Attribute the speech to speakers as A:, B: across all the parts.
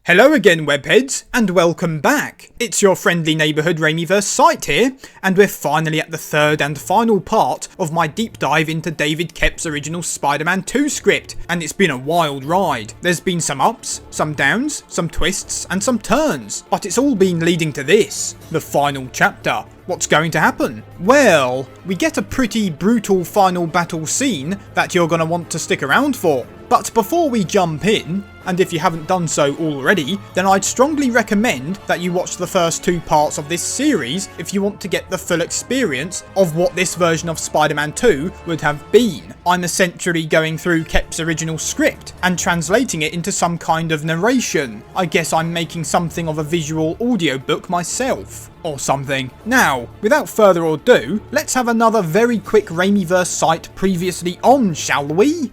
A: Hello again, Webheads, and welcome back. It's your friendly neighbourhood Raimiverse site here, and we're finally at the third and final part of my deep dive into David Koepp's original Spider-Man 2 script, and it's been a wild ride. There's been some ups, some downs, some twists, and some turns, but it's all been leading to this, the final chapter. What's going to happen? Well, we get a pretty brutal final battle scene that you're going to want to stick around for. But before we jump in, and if you haven't done so already, then I'd strongly recommend that you watch the first two parts of this series if you want to get the full experience of what this version of Spider-Man 2 would have been. I'm essentially going through Koepp's original script and translating it into some kind of narration. I guess I'm making something of a visual audiobook myself. Or something. Now, without further ado, let's have another very quick Raimiverse site previously on, shall we?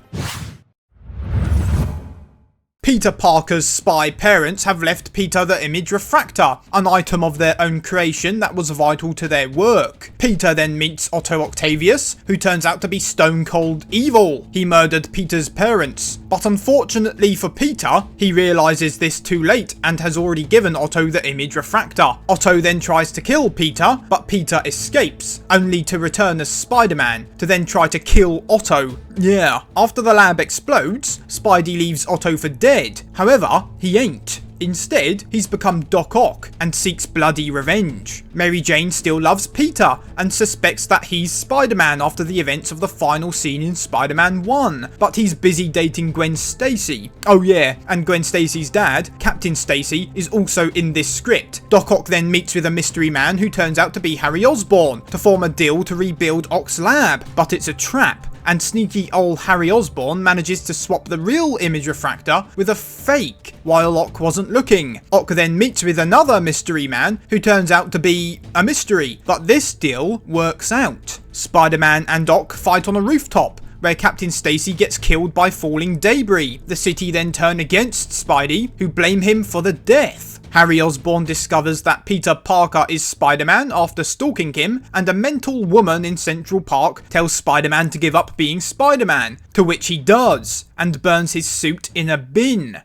A: Peter Parker's spy parents have left Peter the Image Refractor, an item of their own creation that was vital to their work. Peter then meets Otto Octavius, who turns out to be stone cold evil. He murdered Peter's parents, but unfortunately for Peter, he realises this too late and has already given Otto the Image Refractor. Otto then tries to kill Peter, but Peter escapes, only to return as Spider-Man, to then try to kill Otto. Yeah, after the lab explodes, Spidey leaves Otto for dead. However, he ain't. Instead, he's become Doc Ock and seeks bloody revenge. Mary Jane still loves Peter and suspects that he's Spider-Man after the events of the final scene in Spider-Man 1, but he's busy dating Gwen Stacy. Oh yeah, and Gwen Stacy's dad, Captain Stacy, is also in this script. Doc Ock then meets with a mystery man who turns out to be Harry Osborn to form a deal to rebuild Ock's lab, but it's a trap. And sneaky old Harry Osborn manages to swap the real Image Refractor with a fake while Ock wasn't looking. Ock then meets with another mystery man who turns out to be a mystery, but this deal works out. Spider-Man and Ock fight on a rooftop, where Captain Stacy gets killed by falling debris. The city then turn against Spidey, who blame him for the death. Harry Osborn discovers that Peter Parker is Spider-Man after stalking him, and a mental woman in Central Park tells Spider-Man to give up being Spider-Man, to which he does, and burns his suit in a bin.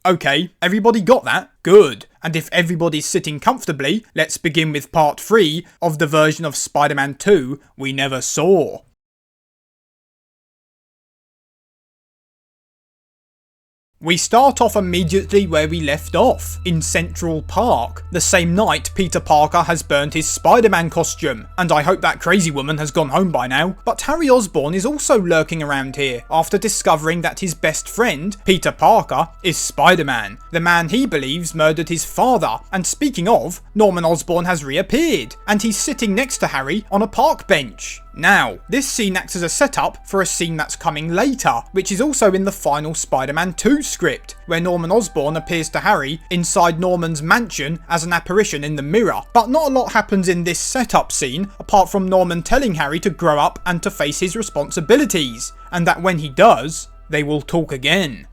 A: Okay, everybody got that? Good. And if everybody's sitting comfortably, let's begin with part 3 of the version of Spider-Man 2 we never saw. We start off immediately where we left off, in Central Park. The same night, Peter Parker has burned his Spider-Man costume, and I hope that crazy woman has gone home by now. But Harry Osborn is also lurking around here, after discovering that his best friend, Peter Parker, is Spider-Man, the man he believes murdered his father. And speaking of, Norman Osborn has reappeared, and he's sitting next to Harry on a park bench. Now, this scene acts as a setup for a scene that's coming later, which is also in the final Spider-Man 2 script, where Norman Osborn appears to Harry inside Norman's mansion as an apparition in the mirror. But not a lot happens in this setup scene, apart from Norman telling Harry to grow up and to face his responsibilities, and that when he does, they will talk again.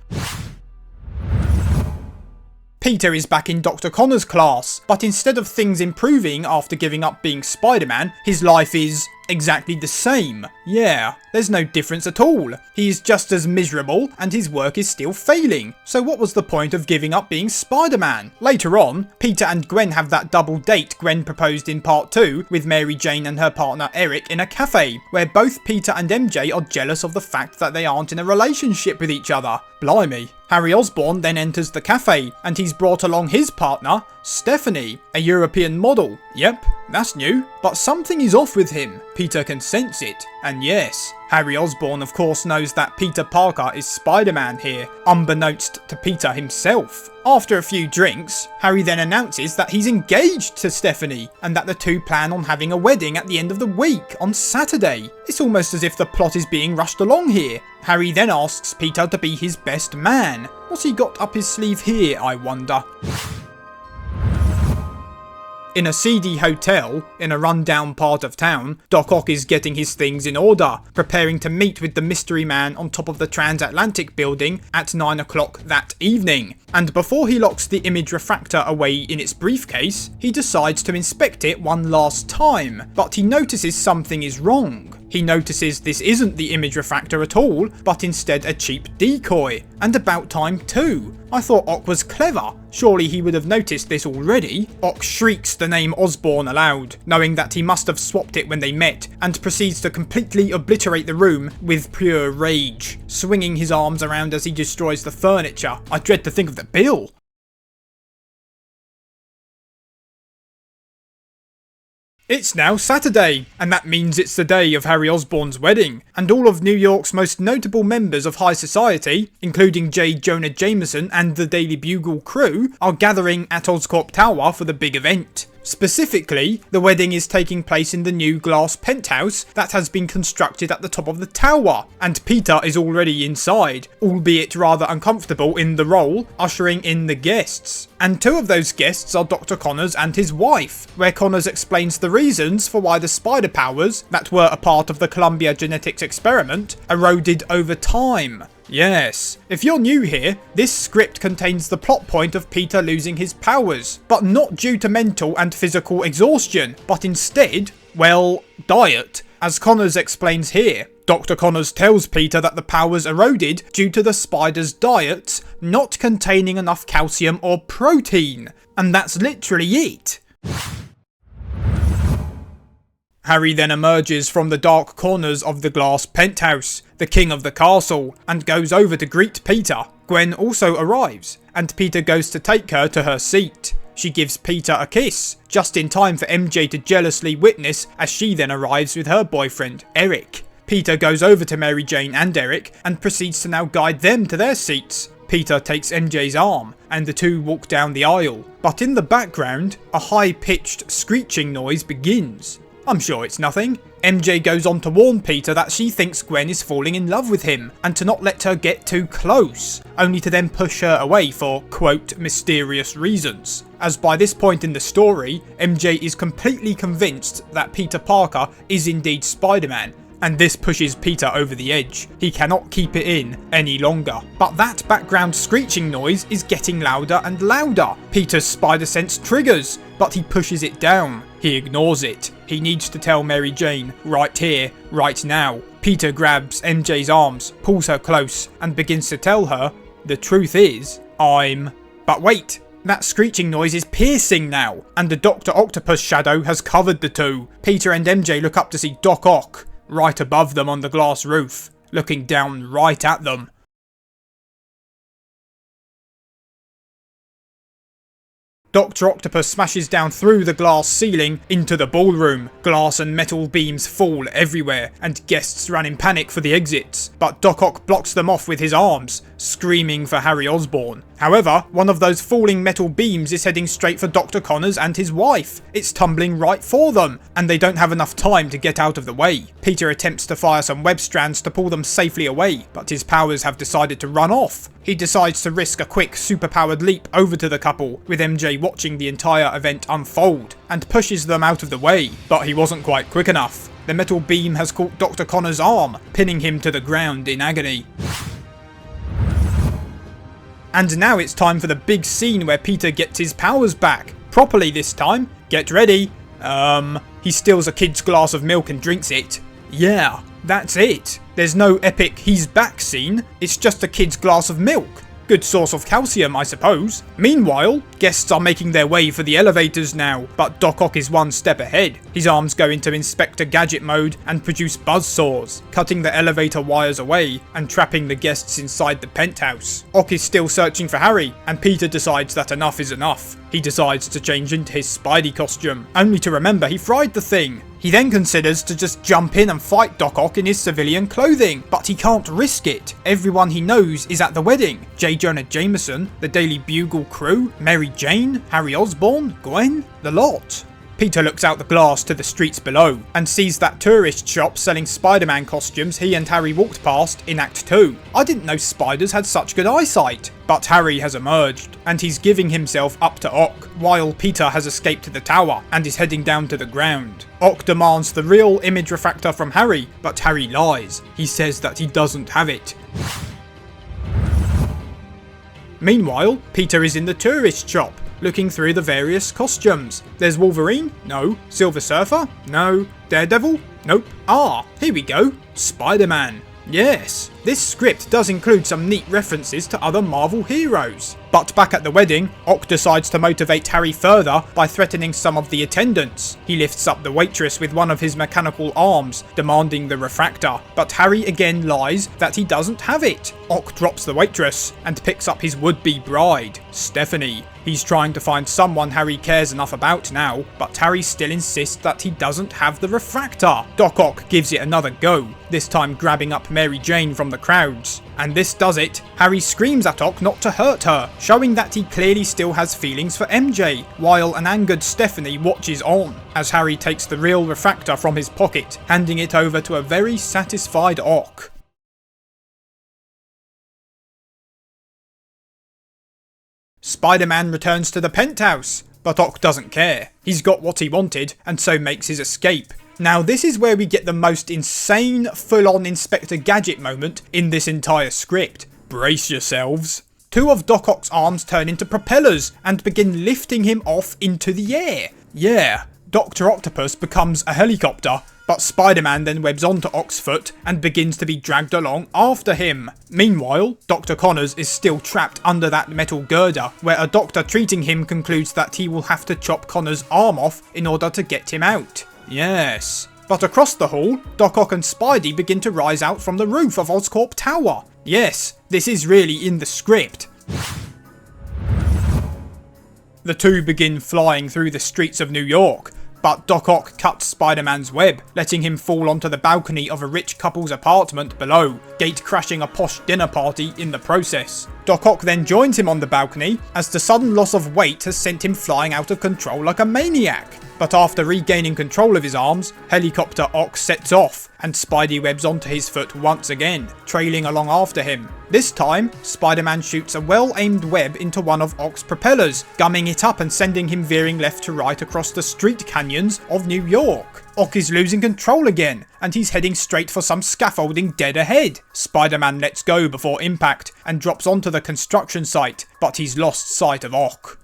A: Peter is back in Dr. Connor's class, but instead of things improving after giving up being Spider-Man, his life is exactly the same. Yeah, there's no difference at all. He is just as miserable and his work is still failing. So what was the point of giving up being Spider-Man? Later on, Peter and Gwen have that double date Gwen proposed in part 2 with Mary Jane and her partner Eric in a cafe, where both Peter and MJ are jealous of the fact that they aren't in a relationship with each other. Blimey. Harry Osborn then enters the cafe, and he's brought along his partner, Stephanie, a European model. Yep, that's new. But something is off with him. Peter can sense it. And yes, Harry Osborn of course knows that Peter Parker is Spider-Man here, unbeknownst to Peter himself. After a few drinks, Harry then announces that he's engaged to Stephanie, and that the two plan on having a wedding at the end of the week, on Saturday. It's almost as if the plot is being rushed along here. Harry then asks Peter to be his best man. What's he got up his sleeve here, I wonder? In a seedy hotel, in a rundown part of town, Doc Ock is getting his things in order, preparing to meet with the mystery man on top of the transatlantic building at 9 o'clock that evening. And before he locks the Image Refractor away in its briefcase, he decides to inspect it one last time, but he notices something is wrong. He notices this isn't the image refractor at all, but instead a cheap decoy. And about time too. I thought Ock was clever. Surely he would have noticed this already. Ock shrieks the name Osborn aloud, knowing that he must have swapped it when they met, and proceeds to completely obliterate the room with pure rage, swinging his arms around as he destroys the furniture. I dread to think of the bill. It's now Saturday, and that means it's the day of Harry Osborn's wedding, and all of New York's most notable members of high society, including J. Jonah Jameson and the Daily Bugle crew, are gathering at Oscorp Tower for the big event. Specifically, the wedding is taking place in the new glass penthouse that has been constructed at the top of the tower, and Peter is already inside, albeit rather uncomfortable in the role, ushering in the guests. And two of those guests are Dr. Connors and his wife, where Connors explains the reasons for why the spider powers that were a part of the Columbia genetics experiment eroded over time. Yes, if you're new here, this script contains the plot point of Peter losing his powers, but not due to mental and physical exhaustion, but instead, well, diet, as Connors explains here. Dr. Connors tells Peter that the powers eroded due to the spider's diets not containing enough calcium or protein, and that's literally it. Harry then emerges from the dark corners of the glass penthouse, the king of the castle, and goes over to greet Peter. Gwen also arrives, and Peter goes to take her to her seat. She gives Peter a kiss, just in time for MJ to jealously witness as she then arrives with her boyfriend, Eric. Peter goes over to Mary Jane and Eric and proceeds to now guide them to their seats. Peter takes MJ's arm, and the two walk down the aisle. But in the background, a high-pitched screeching noise begins. I'm sure it's nothing. MJ goes on to warn Peter that she thinks Gwen is falling in love with him and to not let her get too close, only to then push her away for, quote, mysterious reasons. As by this point in the story, MJ is completely convinced that Peter Parker is indeed Spider-Man, and this pushes Peter over the edge. He cannot keep it in any longer. But that background screeching noise is getting louder and louder. Peter's spider sense triggers, but he pushes it down. He ignores it. He needs to tell Mary Jane, right here, right now. Peter grabs MJ's arms, pulls her close, and begins to tell her, the truth is, But wait! That screeching noise is piercing now, and the Dr. Octopus shadow has covered the two. Peter and MJ look up to see Doc Ock, right above them on the glass roof, looking down right at them. Dr. Octopus smashes down through the glass ceiling into the ballroom. Glass and metal beams fall everywhere, and guests run in panic for the exits, but Doc Ock blocks them off with his arms, screaming for Harry Osborn. However, one of those falling metal beams is heading straight for Dr. Connors and his wife. It's tumbling right for them, and they don't have enough time to get out of the way. Peter attempts to fire some web strands to pull them safely away, but his powers have decided to run off. He decides to risk a quick superpowered leap over to the couple, with MJ watching the entire event unfold, and pushes them out of the way, but he wasn't quite quick enough. The metal beam has caught Dr. Connors' arm, pinning him to the ground in agony. And now it's time for the big scene where Peter gets his powers back. Properly this time. Get ready. He steals a kid's glass of milk and drinks it. Yeah, that's it. There's no epic he's back scene. It's just a kid's glass of milk. Good source of calcium, I suppose. Meanwhile, guests are making their way for the elevators now, but Doc Ock is one step ahead. His arms go into Inspector Gadget mode and produce buzzsaws, cutting the elevator wires away and trapping the guests inside the penthouse. Ock is still searching for Harry, and Peter decides that enough is enough. He decides to change into his Spidey costume, only to remember he fried the thing. He then considers to just jump in and fight Doc Ock in his civilian clothing, but he can't risk it. Everyone he knows is at the wedding. J. Jonah Jameson, the Daily Bugle crew, Mary Jane, Harry Osborn, Gwen, the lot. Peter looks out the glass to the streets below and sees that tourist shop selling Spider-Man costumes he and Harry walked past in Act 2. I didn't know spiders had such good eyesight. But Harry has emerged, and he's giving himself up to Ock, while Peter has escaped to the tower and is heading down to the ground. Ock demands the real image refractor from Harry, but Harry lies. He says that he doesn't have it. Meanwhile, Peter is in the tourist shop, looking through the various costumes. There's Wolverine? No. Silver Surfer? No. Daredevil? Nope. Ah, here we go. Spider-Man. Yes, this script does include some neat references to other Marvel heroes. But back at the wedding, Ock decides to motivate Harry further by threatening some of the attendants. He lifts up the waitress with one of his mechanical arms, demanding the refractor, but Harry again lies that he doesn't have it. Ock drops the waitress and picks up his would-be bride, Stephanie. He's trying to find someone Harry cares enough about now, but Harry still insists that he doesn't have the refractor. Doc Ock gives it another go, this time grabbing up Mary Jane from the crowds. And this does it. Harry screams at Ock not to hurt her, showing that he clearly still has feelings for MJ, while an angered Stephanie watches on, as Harry takes the real refractor from his pocket, handing it over to a very satisfied Ock. Spider-Man returns to the penthouse, but Ock doesn't care. He's got what he wanted, and so makes his escape. Now this is where we get the most insane full-on Inspector Gadget moment in this entire script. Brace yourselves. Two of Doc Ock's arms turn into propellers and begin lifting him off into the air. Yeah, Dr. Octopus becomes a helicopter, but Spider-Man then webs onto Ock's foot and begins to be dragged along after him. Meanwhile, Dr. Connors is still trapped under that metal girder, where a doctor treating him concludes that he will have to chop Connors' arm off in order to get him out. Yes. But across the hall, Doc Ock and Spidey begin to rise out from the roof of Oscorp Tower. Yes, this is really in the script. The two begin flying through the streets of New York, but Doc Ock cuts Spider-Man's web, letting him fall onto the balcony of a rich couple's apartment below, gate-crashing a posh dinner party in the process. Doc Ock then joins him on the balcony, as the sudden loss of weight has sent him flying out of control like a maniac. But after regaining control of his arms, Helicopter Ock sets off, and Spidey webs onto his foot once again, trailing along after him. This time, Spider-Man shoots a well-aimed web into one of Ock's propellers, gumming it up and sending him veering left to right across the street canyons of New York. Ock is losing control again, and he's heading straight for some scaffolding dead ahead. Spider-Man lets go before impact, and drops onto the construction site, but he's lost sight of Ock.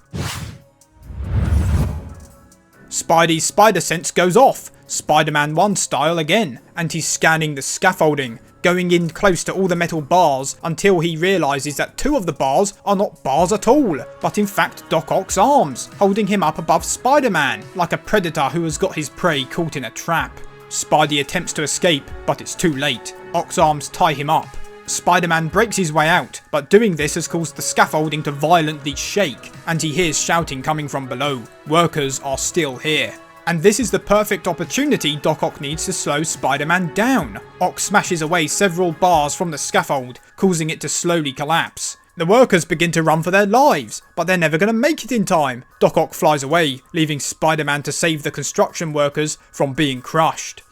A: Spidey's spider sense goes off, Spider-Man 1 style again, and he's scanning the scaffolding, going in close to all the metal bars until he realises that two of the bars are not bars at all, but in fact Doc Ock's arms, holding him up above Spider-Man, like a predator who has got his prey caught in a trap. Spidey attempts to escape, but it's too late. Ock's arms tie him up. Spider-Man breaks his way out, but doing this has caused the scaffolding to violently shake, and he hears shouting coming from below. Workers are still here. And this is the perfect opportunity Doc Ock needs to slow Spider-Man down. Ock smashes away several bars from the scaffold, causing it to slowly collapse. The workers begin to run for their lives, but they're never going to make it in time. Doc Ock flies away, leaving Spider-Man to save the construction workers from being crushed.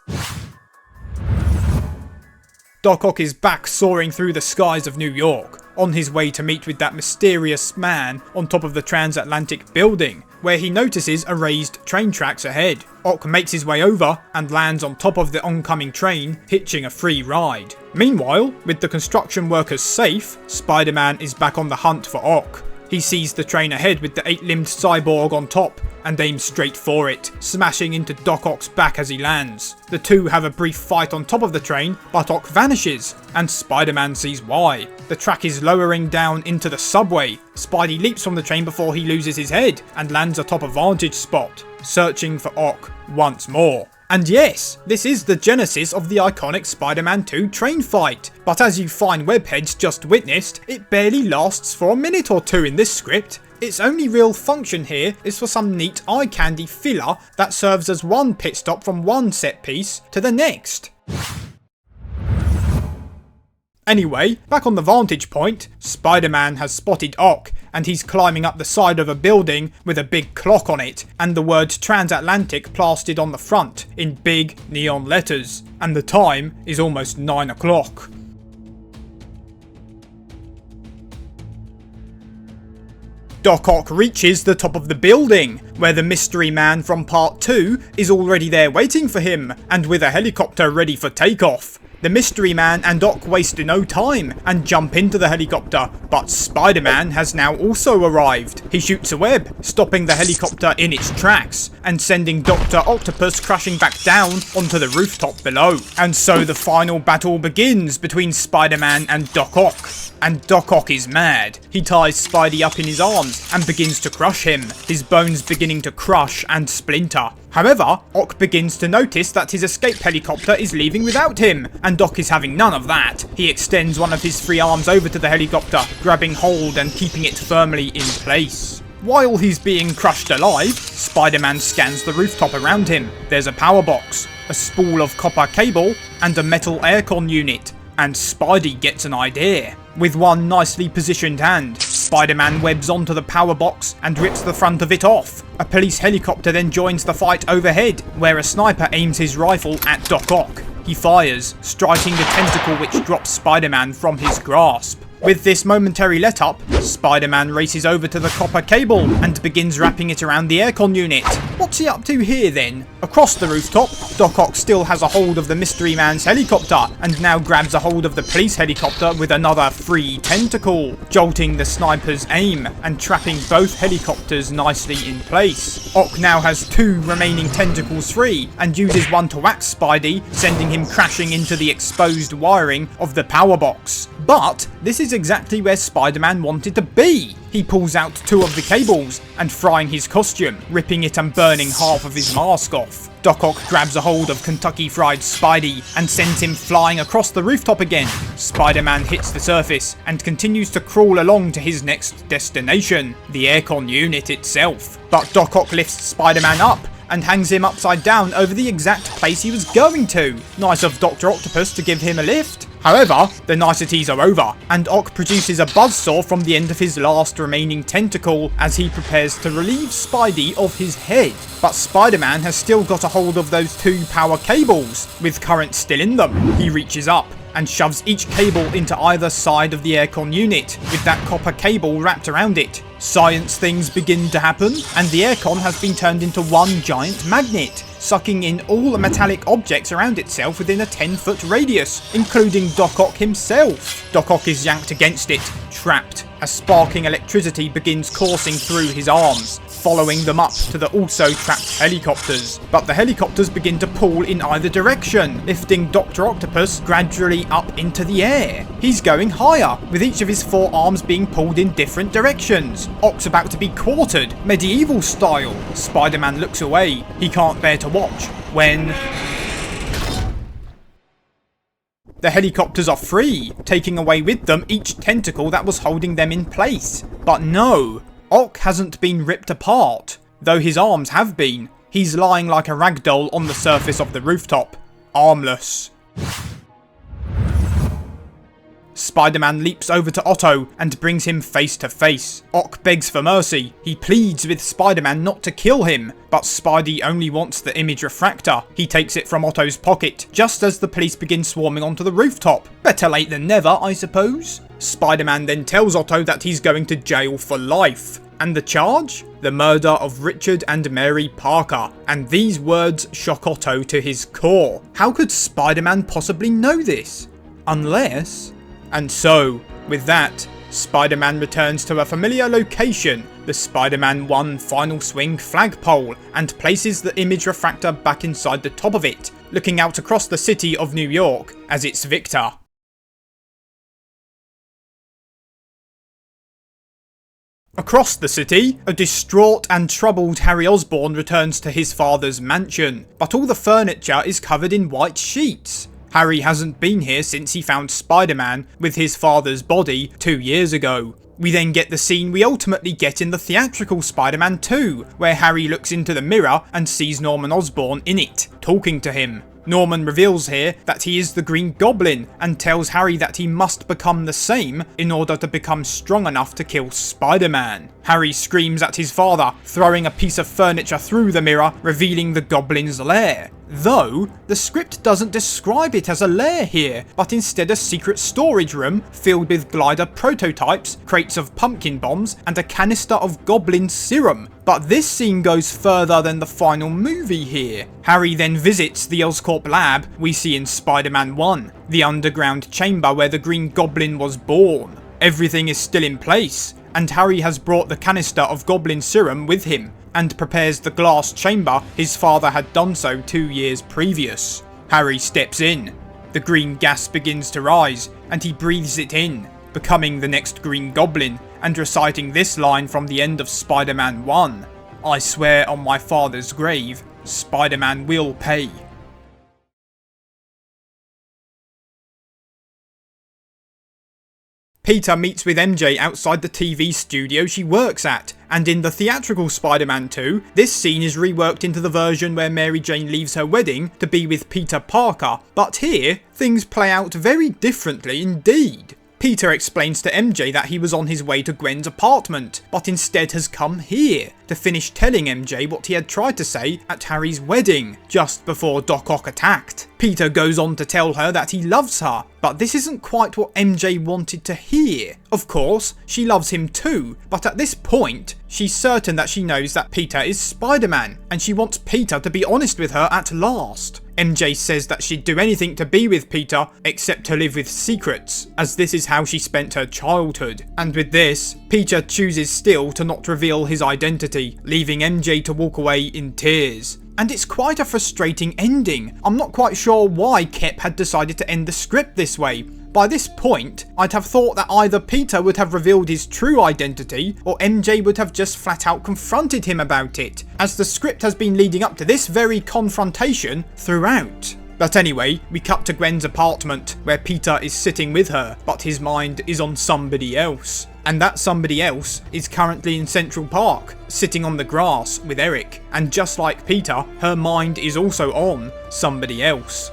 A: Doc Ock is back soaring through the skies of New York, on his way to meet with that mysterious man on top of the transatlantic building, where he notices a raised train tracks ahead. Ock makes his way over and lands on top of the oncoming train, hitching a free ride. Meanwhile, with the construction workers safe, Spider-Man is back on the hunt for Ock. He sees the train ahead with the 8-limbed cyborg on top, and aims straight for it, smashing into Doc Ock's back as he lands. The two have a brief fight on top of the train, but Ock vanishes, and Spider-Man sees why. The track is lowering down into the subway. Spidey leaps from the train before he loses his head, and lands atop a vantage spot, searching for Ock once more. And yes, this is the genesis of the iconic Spider-Man 2 train fight, but as you fine webheads just witnessed, it barely lasts for a minute or two in this script. Its only real function here is for some neat eye candy filler that serves as one pit stop from one set piece to the next. Anyway, back on the vantage point, Spider-Man has spotted Ock, and he's climbing up the side of a building with a big clock on it, and the word Transatlantic plastered on the front in big neon letters, and the time is almost 9 o'clock. Doc Ock reaches the top of the building, where the mystery man from part 2 is already there waiting for him, and with a helicopter ready for takeoff. The Mystery Man and Ock waste no time and jump into the helicopter, but Spider-Man has now also arrived. He shoots a web, stopping the helicopter in its tracks and sending Dr. Octopus crashing back down onto the rooftop below. And so the final battle begins between Spider-Man and Doc Ock. And Doc Ock is mad. He ties Spidey up in his arms and begins to crush him, his bones beginning to crush and splinter. However, Ock begins to notice that his escape helicopter is leaving without him, and Doc is having none of that. He extends one of his 3 arms over to the helicopter, grabbing hold and keeping it firmly in place. While he's being crushed alive, Spider-Man scans the rooftop around him. There's a power box, a spool of copper cable, and a metal aircon unit, and Spidey gets an idea. With one nicely positioned hand, Spider-Man webs onto the power box and rips the front of it off. A police helicopter then joins the fight overhead, where a sniper aims his rifle at Doc Ock. He fires, striking the tentacle which drops Spider-Man from his grasp. With this momentary let-up, Spider-Man races over to the copper cable and begins wrapping it around the aircon unit. What's he up to here then? Across the rooftop, Doc Ock still has a hold of the Mystery Man's helicopter and now grabs a hold of the police helicopter with another free tentacle, jolting the sniper's aim and trapping both helicopters nicely in place. Ock now has 2 remaining tentacles free and uses one to whack Spidey, sending him crashing into the exposed wiring of the power box. But this is exactly where Spider-Man wanted to be. He pulls out 2 of the cables and frying his costume, ripping it and burning half of his mask off. Doc Ock grabs a hold of Kentucky Fried Spidey and sends him flying across the rooftop again. Spider-Man hits the surface and continues to crawl along to his next destination, the aircon unit itself. But Doc Ock lifts Spider-Man up and hangs him upside down over the exact place he was going to. Nice of Dr. Octopus to give him a lift. However, the niceties are over, and Ock produces a buzzsaw from the end of his last remaining tentacle as he prepares to relieve Spidey of his head. But Spider-Man has still got a hold of those 2 power cables, with current still in them. He reaches up and shoves each cable into either side of the aircon unit, with that copper cable wrapped around it. Science things begin to happen, and the aircon has been turned into one giant magnet, sucking in all the metallic objects around itself within a 10-foot radius, including Doc Ock himself. Doc Ock is yanked against it, trapped, as sparking electricity begins coursing through his arms, following them up to the also trapped helicopters. But the helicopters begin to pull in either direction, lifting Dr. Octopus gradually up into the air. He's going higher, with each of his 4 arms being pulled in different directions. Ock's about to be quartered, medieval style. Spider-Man looks away. He can't bear to watch when the helicopters are free, taking away with them each tentacle that was holding them in place. But no, Ock hasn't been ripped apart, though his arms have been. He's lying like a ragdoll on the surface of the rooftop, armless. Spider-Man leaps over to Otto and brings him face to face. Ock begs for mercy. He pleads with Spider-Man not to kill him, but Spidey only wants the image refractor. He takes it from Otto's pocket, just as the police begin swarming onto the rooftop. Better late than never, I suppose. Spider-Man then tells Otto that he's going to jail for life. And the charge? The murder of Richard and Mary Parker. And these words shock Otto to his core. How could Spider-Man possibly know this? Unless... And so, with that, Spider-Man returns to a familiar location, the Spider-Man 1 Final Swing flagpole, and places the image refractor back inside the top of it, looking out across the city of New York as its victor. Across the city, a distraught and troubled Harry Osborn returns to his father's mansion, but all the furniture is covered in white sheets. Harry hasn't been here since he found Spider-Man with his father's body 2 years ago. We then get the scene we ultimately get in the theatrical Spider-Man 2, where Harry looks into the mirror and sees Norman Osborn in it, talking to him. Norman reveals here that he is the Green Goblin and tells Harry that he must become the same in order to become strong enough to kill Spider-Man. Harry screams at his father, throwing a piece of furniture through the mirror, revealing the Goblin's lair. Though, the script doesn't describe it as a lair here, but instead a secret storage room filled with glider prototypes, crates of pumpkin bombs, and a canister of Goblin serum. But this scene goes further than the final movie here. Harry then visits the Oscorp lab we see in Spider-Man 1, the underground chamber where the Green Goblin was born. Everything is still in place, and Harry has brought the canister of Goblin serum with him, and prepares the glass chamber his father had done so 2 years previous. Harry steps in. The green gas begins to rise, and he breathes it in, becoming the next Green Goblin, and reciting this line from the end of Spider-Man 1. "I swear on my father's grave, Spider-Man will pay." Peter meets with MJ outside the TV studio she works at, and in the theatrical Spider-Man 2, this scene is reworked into the version where Mary Jane leaves her wedding to be with Peter Parker, but here, things play out very differently indeed. Peter explains to MJ that he was on his way to Gwen's apartment, but instead has come here to finish telling MJ what he had tried to say at Harry's wedding, just before Doc Ock attacked. Peter goes on to tell her that he loves her, but this isn't quite what MJ wanted to hear. Of course, she loves him too, but at this point, she's certain that she knows that Peter is Spider-Man, and she wants Peter to be honest with her at last. MJ says that she'd do anything to be with Peter except to live with secrets, as this is how she spent her childhood. And with this, Peter chooses still to not reveal his identity, leaving MJ to walk away in tears. And it's quite a frustrating ending. I'm not quite sure why Koepp had decided to end the script this way. By this point, I'd have thought that either Peter would have revealed his true identity, or MJ would have just flat out confronted him about it, as the script has been leading up to this very confrontation throughout. But anyway, we cut to Gwen's apartment, where Peter is sitting with her, but his mind is on somebody else. And that somebody else is currently in Central Park, sitting on the grass with Eric. And just like Peter, her mind is also on somebody else.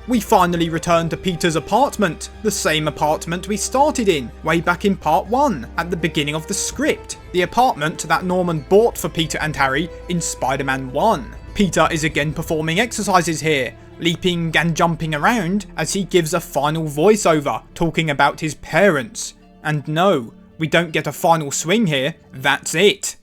A: We finally return to Peter's apartment, the same apartment we started in, way back in part 1, at the beginning of the script. The apartment that Norman bought for Peter and Harry in Spider-Man 1. Peter is again performing exercises here, leaping and jumping around as he gives a final voiceover, talking about his parents. And no, we don't get a final swing here, that's it.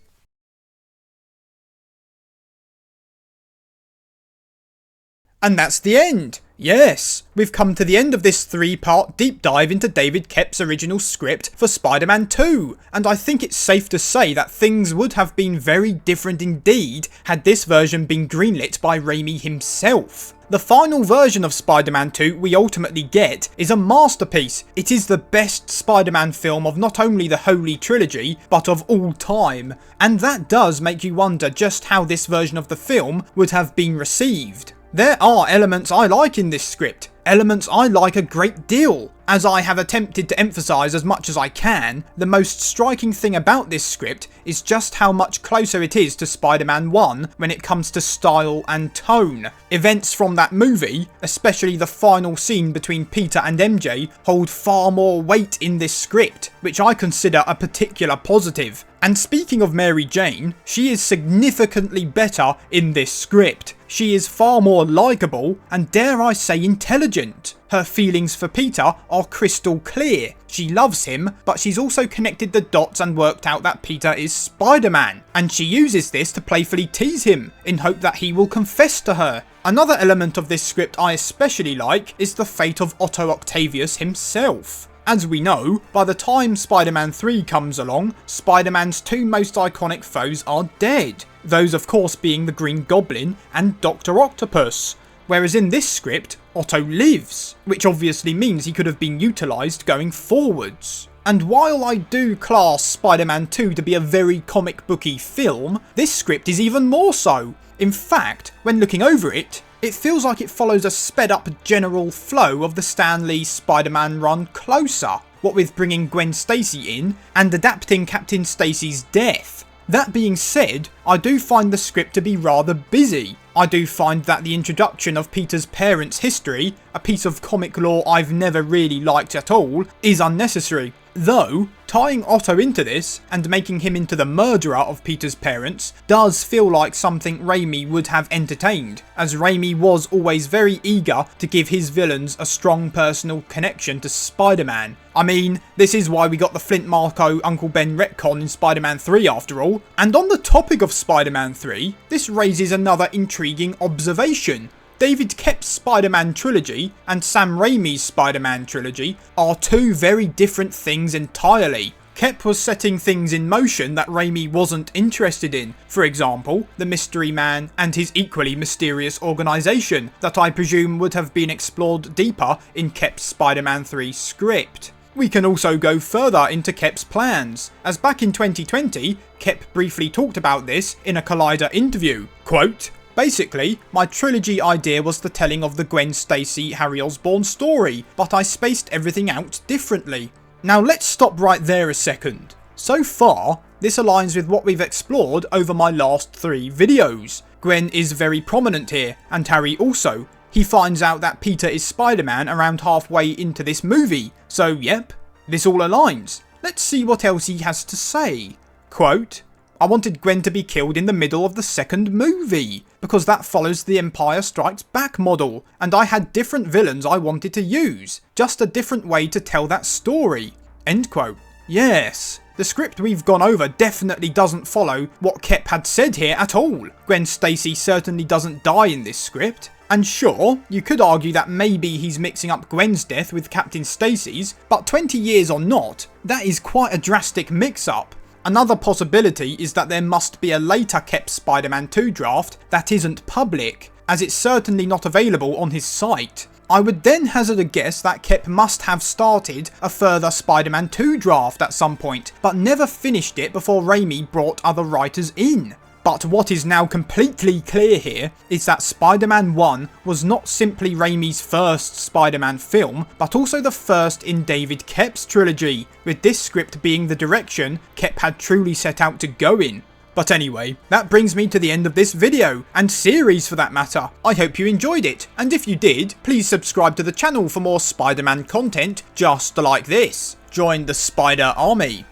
A: And that's the end! Yes, we've come to the end of this 3-part deep dive into David Koepp's original script for Spider-Man 2, and I think it's safe to say that things would have been very different indeed had this version been greenlit by Raimi himself. The final version of Spider-Man 2 we ultimately get is a masterpiece. It is the best Spider-Man film of not only the Holy Trilogy, but of all time, and that does make you wonder just how this version of the film would have been received. There are elements I like in this script, elements I like a great deal. As I have attempted to emphasise as much as I can, the most striking thing about this script is just how much closer it is to Spider-Man 1 when it comes to style and tone. Events from that movie, especially the final scene between Peter and MJ, hold far more weight in this script, which I consider a particular positive. And speaking of Mary Jane, she is significantly better in this script. She is far more likeable and, dare I say, intelligent. Her feelings for Peter are crystal clear. She loves him, but she's also connected the dots and worked out that Peter is Spider-Man, and she uses this to playfully tease him in hope that he will confess to her. Another element of this script I especially like is the fate of Otto Octavius himself. As we know, by the time Spider-Man 3 comes along, Spider-Man's 2 most iconic foes are dead. Those of course being the Green Goblin and Dr. Octopus. Whereas in this script, Otto lives, which obviously means he could have been utilised going forwards. And while I do class Spider-Man 2 to be a very comic booky film, this script is even more so. In fact, when looking over it, it feels like it follows a sped up general flow of the Stan Lee Spider-Man run closer, what with bringing Gwen Stacy in and adapting Captain Stacy's death. That being said, I do find the script to be rather busy. I do find that the introduction of Peter's parents' history, a piece of comic lore I've never really liked at all, is unnecessary. Though, tying Otto into this, and making him into the murderer of Peter's parents, does feel like something Raimi would have entertained, as Raimi was always very eager to give his villains a strong personal connection to Spider-Man. I mean, this is why we got the Flint Marko Uncle Ben retcon in Spider-Man 3 after all. And on the topic of Spider-Man 3, this raises another intriguing observation. David Koepp's Spider-Man trilogy and Sam Raimi's Spider-Man trilogy are two very different things entirely. Koepp was setting things in motion that Raimi wasn't interested in, for example, the Mystery Man and his equally mysterious organisation that I presume would have been explored deeper in Koepp's Spider-Man 3 script. We can also go further into Koepp's plans, as back in 2020, Koepp briefly talked about this in a Collider interview. Quote, "Basically, my trilogy idea was the telling of the Gwen Stacy Harry Osborn story, but I spaced everything out differently." Now let's stop right there a second. So far, this aligns with what we've explored over my last 3 videos. Gwen is very prominent here, and Harry also. He finds out that Peter is Spider-Man around halfway into this movie, so yep, this all aligns. Let's see what else he has to say. Quote, "I wanted Gwen to be killed in the middle of the second movie, because that follows the Empire Strikes Back model, and I had different villains I wanted to use, just a different way to tell that story." End quote. Yes, the script we've gone over definitely doesn't follow what Koepp had said here at all. Gwen Stacy certainly doesn't die in this script. And sure, you could argue that maybe he's mixing up Gwen's death with Captain Stacy's, but 20 years or not, that is quite a drastic mix-up. Another possibility is that there must be a later Koepp Spider-Man 2 draft that isn't public, as it's certainly not available on his site. I would then hazard a guess that Koepp must have started a further Spider-Man 2 draft at some point, but never finished it before Raimi brought other writers in. But what is now completely clear here is that Spider-Man 1 was not simply Raimi's first Spider-Man film, but also the first in David Koepp's trilogy, with this script being the direction Koepp had truly set out to go in. But anyway, that brings me to the end of this video, and series for that matter. I hope you enjoyed it, and if you did, please subscribe to the channel for more Spider-Man content just like this. Join the Spider Army.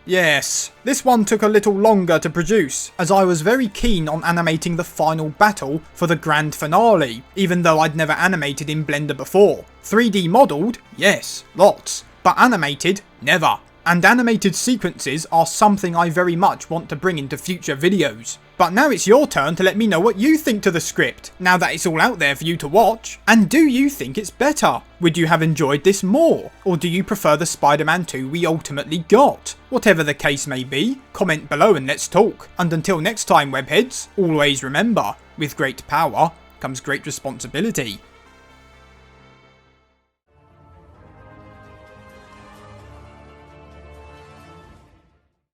A: Yes, this one took a little longer to produce, as I was very keen on animating the final battle for the grand finale, even though I'd never animated in Blender before. 3D modelled? Yes, lots. But animated? Never. And animated sequences are something I very much want to bring into future videos. But now it's your turn to let me know what you think to the script, now that it's all out there for you to watch. And do you think it's better? Would you have enjoyed this more? Or do you prefer the Spider-Man 2 we ultimately got? Whatever the case may be, comment below and let's talk. And until next time, Webheads, always remember, with great power comes great responsibility.